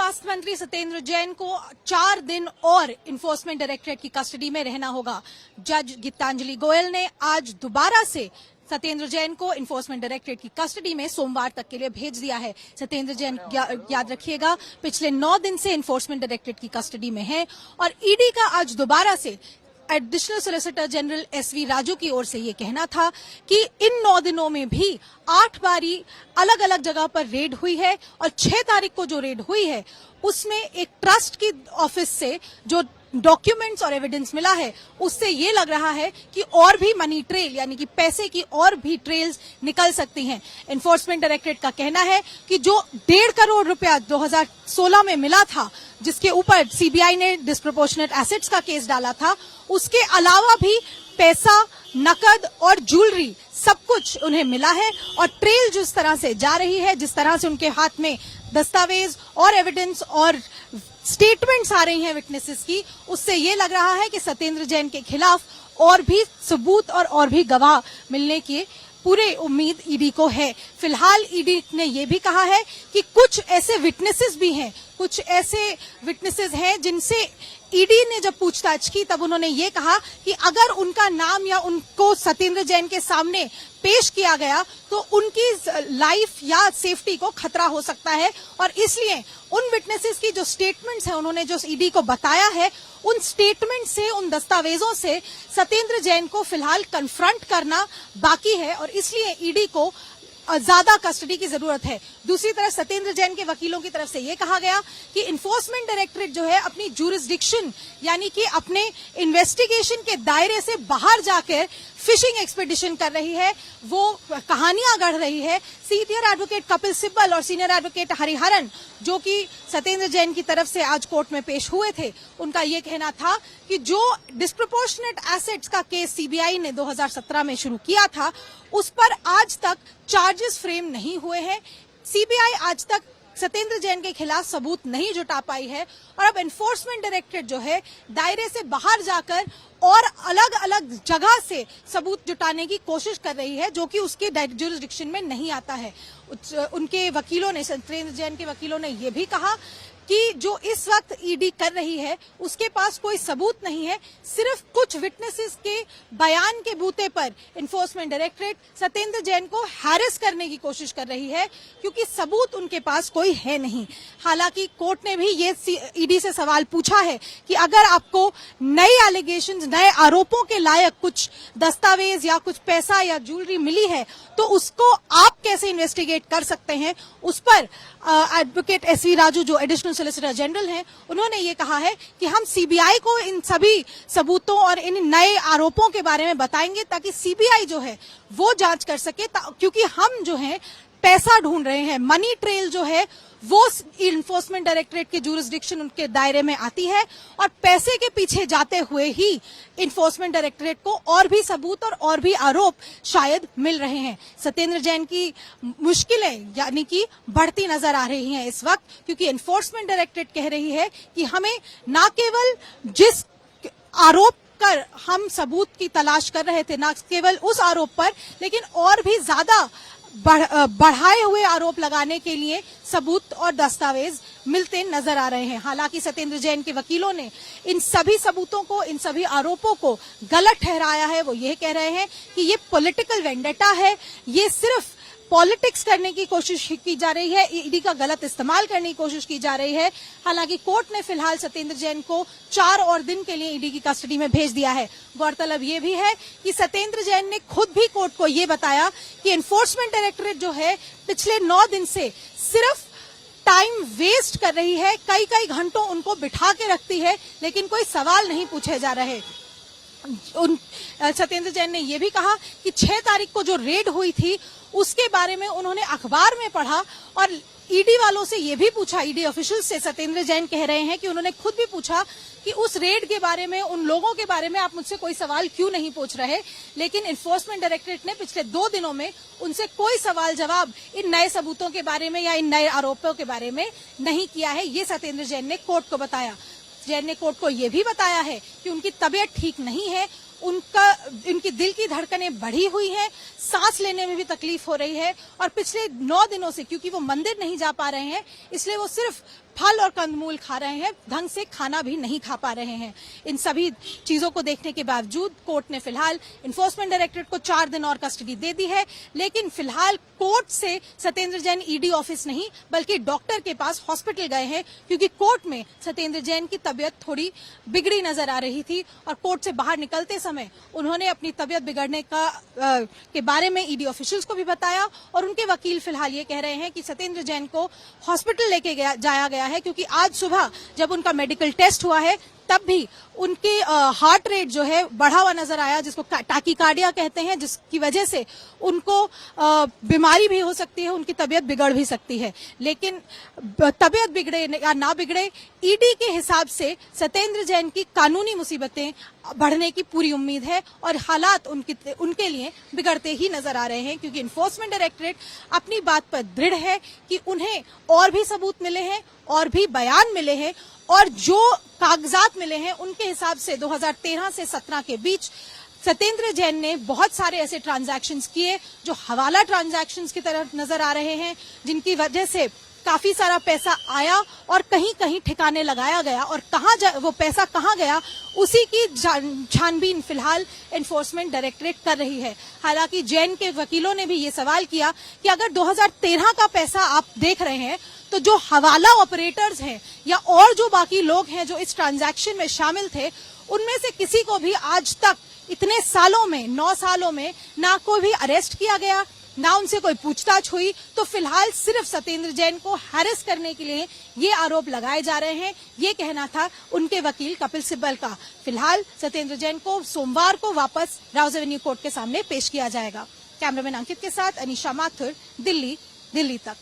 स्वास्थ्य मंत्री सत्येंद्र जैन को 4 दिन और इन्फोर्समेंट डायरेक्टरेट की कस्टडी में रहना होगा। जज गीतांजलि गोयल ने आज दोबारा से सत्येंद्र जैन को इन्फोर्समेंट डायरेक्टरेट की कस्टडी में सोमवार तक के लिए भेज दिया है। सत्येंद्र जैन याद रखिएगा पिछले 9 दिन से इन्फोर्समेंट डायरेक्टरेट की कस्टडी में है और ईडी का आज दोबारा से additional solicitor general SV Raju की ओर से ये कहना था कि इन 9 दिनों में भी 8 बारी अलग अलग जगह पर रेड हुई है और 6 तारीख को जो रेड हुई है उसमें एक ट्रस्ट की ऑफिस से जो डॉक्यूमेंट्स और एविडेंस मिला है उससे ये लग रहा है कि और भी मनी ट्रेल यानी कि पैसे की और भी ट्रेल्स निकल सकती हैं। इन्फोर्समेंट डायरेक्टरेट का कहना है कि जो 1.5 करोड़ रुपया 2016 में मिला था जिसके ऊपर सीबीआई ने डिस्प्रोपोर्शनेट एसेट्स का केस डाला था, उसके अलावा भी पैसा, नकद और ज्वेलरी सब कुछ उन्हें मिला है और ट्रेल जिस तरह से जा रही है, जिस तरह से उनके हाथ में दस्तावेज और एविडेंस और स्टेटमेंट्स आ रही हैं विटनेसेस की, उससे ये लग रहा है कि सत्येंद्र जैन के खिलाफ और भी सबूत और भी गवाह मिलने की पूरी उम्मीद ईडी को है। फिलहाल ईडी ने यह भी कहा है कि कुछ ऐसे विटनेसेस भी हैं, कुछ ऐसे विटनेसेस हैं जिनसे ईडी ने जब पूछताछ की तब उन्होंने ये कहा कि अगर उनका नाम या उनको सत्येंद्र जैन के सामने पेश किया गया तो उनकी लाइफ या सेफ्टी को खतरा हो सकता है और इसलिए उन विटनेसेस की जो स्टेटमेंट्स हैं उन्होंने जो ईडी को बताया है उन स्टेटमेंट से, उन दस्तावेजों से सत्येंद्र जैन को फिलहाल कन्फ्रंट करना बाकी है और इसलिए ईडी को ज्यादा कस्टडी की जरूरत है। दूसरी तरफ सत्येंद्र जैन के वकीलों की तरफ से यह कहा गया कि इन्फोर्समेंट डायरेक्टरेट जो है अपनी ज्यूरिसडिक्शन यानी कि अपने इन्वेस्टिगेशन के दायरे से बाहर जाकर फिशिंग एक्सपेडिशन कर रही है, वो कहानियां गढ़ रही है। सीनियर एडवोकेट कपिल सिब्बल और सीनियर एडवोकेट हरिहरन जो कि सत्येंद्र जैन की तरफ से आज कोर्ट में पेश हुए थे, उनका ये कहना था कि जो डिस्प्रोपोर्शनेट एसेट्स का केस सीबीआई ने 2017 में शुरू किया था उस पर आज तक चार्जेस फ्रेम नहीं हुए हैं। सीबीआई आज तक सत्येंद्र जैन के खिलाफ सबूत नहीं जुटा पाई है और अब एनफोर्समेंट डायरेक्टरेट जो है दायरे से बाहर जाकर और अलग अलग जगह से सबूत जुटाने की कोशिश कर रही है जो कि उसके ज्यूरिसडिक्शन में नहीं आता है। उनके वकीलों ने, सत्येंद्र जैन के वकीलों ने यह भी कहा कि जो इस वक्त ईडी कर रही है उसके पास कोई सबूत नहीं है, सिर्फ कुछ विटनेसेस के बयान के बूते पर इन्फोर्समेंट डायरेक्टरेट सत्येंद्र जैन को हैरेस करने की कोशिश कर रही है क्योंकि सबूत उनके पास कोई है नहीं। हालांकि कोर्ट ने भी ये ईडी से सवाल पूछा है कि अगर आपको नए एलिगेशंस, नए आरोपों के लायक कुछ दस्तावेज या कुछ पैसा या ज्वेलरी मिली है तो उसको आप कैसे इन्वेस्टिगेट कर सकते हैं। उस पर एडवोकेट एसवी राजू जो एडिशनल सॉलिसिटर जनरल हैं, उन्होंने ये कहा है कि हम सीबीआई को इन सभी सबूतों और इन नए आरोपों के बारे में बताएंगे ताकि सीबीआई जो है वो जांच कर सके, क्योंकि हम जो है पैसा ढूंढ रहे हैं, मनी ट्रेल जो है वो इन्फोर्समेंट डायरेक्टरेट के ज्यूरिसडिक्शन उनके दायरे में आती है और पैसे के पीछे जाते हुए ही इन्फोर्समेंट डायरेक्टरेट को और भी सबूत और भी आरोप शायद मिल रहे हैं। सत्येंद्र जैन की मुश्किलें यानी कि बढ़ती नजर आ रही हैं इस वक्त, क्योंकि इन्फोर्समेंट डायरेक्टरेट कह रही है कि हमें न केवल जिस आरोप कर हम सबूत की तलाश कर रहे थे, न केवल उस आरोप पर, लेकिन और भी ज्यादा बढ़ाए हुए आरोप लगाने के लिए सबूत और दस्तावेज मिलते नजर आ रहे हैं। हालांकि सत्येंद्र जैन के वकीलों ने इन सभी सबूतों को, इन सभी आरोपों को गलत ठहराया है। वो ये कह रहे हैं कि ये पॉलिटिकल वेंडेटा है, ये सिर्फ पॉलिटिक्स करने की कोशिश की जा रही है, ईडी का गलत इस्तेमाल करने की कोशिश की जा रही है। हालांकि कोर्ट ने फिलहाल सत्येंद्र जैन को 4 और दिन के लिए ईडी की कस्टडी में भेज दिया है। गौरतलब ये भी है कि सत्येंद्र जैन ने खुद भी कोर्ट को ये बताया कि एनफोर्समेंट डायरेक्टरेट जो है पिछले 9 दिन से सिर्फ टाइम वेस्ट कर रही है, कई घंटों उनको बिठा के रखती है लेकिन कोई सवाल नहीं पूछे जा रहे। सत्येंद्र जैन ने यह भी कहा कि 6 तारीख को जो रेड हुई थी उसके बारे में उन्होंने अखबार में पढ़ा और ईडी वालों से यह भी पूछा, ईडी ऑफिशियल से सत्येंद्र जैन कह रहे हैं कि उन्होंने खुद भी पूछा कि उस रेड के बारे में, उन लोगों के बारे में आप मुझसे कोई सवाल क्यों नहीं पूछ रहे, लेकिन इन्फोर्समेंट डायरेक्टरेट ने पिछले 2 दिनों में उनसे कोई सवाल जवाब इन नए सबूतों के बारे में या इन नए आरोपों के बारे में नहीं किया है। ये सत्येंद्र जैन ने कोर्ट को बताया। जैन ने कोर्ट को यह भी बताया है कि उनकी तबीयत ठीक नहीं है, उनकी दिल की धड़कनें बढ़ी हुई हैं, सांस लेने में भी तकलीफ हो रही है और पिछले 9 दिनों से क्योंकि वो मंदिर नहीं जा पा रहे हैं इसलिए वो सिर्फ फल और कंदमूल खा रहे हैं, ढंग से खाना भी नहीं खा पा रहे हैं। इन सभी चीजों को देखने के बावजूद कोर्ट ने फिलहाल इन्फोर्समेंट डायरेक्टरेट को 4 दिन और कस्टडी दे दी है। लेकिन फिलहाल कोर्ट से सत्येंद्र जैन ईडी ऑफिस नहीं बल्कि डॉक्टर के पास हॉस्पिटल गए हैं, क्योंकि कोर्ट में सत्येंद्र जैन की तबीयत थोड़ी बिगड़ी नजर आ रही थी और कोर्ट से बाहर निकलते समय उन्होंने अपनी तबीयत बिगड़ने के बारे में ईडी ऑफिशियल्स को भी बताया। और उनके वकील फिलहाल ये कह रहे हैं कि सत्येंद्र जैन को हॉस्पिटल लेके जाया गया है, क्योंकि आज सुबह जब उनका मेडिकल टेस्ट हुआ है तब भी उनके हार्ट रेट जो है बढ़ा हुआ नजर आया, जिसको टैकीकार्डिया कहते हैं, जिसकी वजह से उनको बीमारी भी हो सकती है, उनकी तबीयत बिगड़ भी सकती है। लेकिन तबीयत बिगड़े या ना बिगड़े, ईडी के हिसाब से सत्येंद्र जैन की कानूनी मुसीबतें बढ़ने की पूरी उम्मीद है और हालात उनके लिए बिगड़ते ही नजर आ रहे हैं, क्योंकि इन्फोर्समेंट डायरेक्टरेट अपनी बात पर दृढ़ है कि उन्हें और भी सबूत मिले हैं और भी बयान मिले हैं और जो कागजात मिले हैं उनके हिसाब से 2013 से 17 के बीच सत्येंद्र जैन ने बहुत सारे ऐसे ट्रांजैक्शंस किए जो हवाला ट्रांजैक्शंस की तरह नजर आ रहे हैं, जिनकी वजह से काफी सारा पैसा आया और कहीं कहीं ठिकाने लगाया गया और वो पैसा कहाँ गया उसी की छानबीन फिलहाल एनफोर्समेंट डायरेक्टरेट कर रही है। हालांकि जैन के वकीलों ने भी ये सवाल किया कि अगर 2013 का पैसा आप देख रहे हैं तो जो हवाला ऑपरेटर्स हैं या और जो बाकी लोग हैं जो इस ट्रांजैक्शन में शामिल थे, उनमें से किसी को भी आज तक इतने सालों में 9 सालों में ना कोई भी अरेस्ट किया गया, ना उनसे कोई पूछताछ हुई। तो फिलहाल सिर्फ सत्येंद्र जैन को हैरेस करने के लिए ये आरोप लगाए जा रहे हैं, ये कहना था उनके वकील कपिल सिब्बल का। फिलहाल सत्येंद्र जैन को सोमवार को वापस राउज एवेन्यू कोर्ट के सामने पेश किया जाएगा। कैमरामैन अंकित के साथ अनीशा माथुर, दिल्ली तक।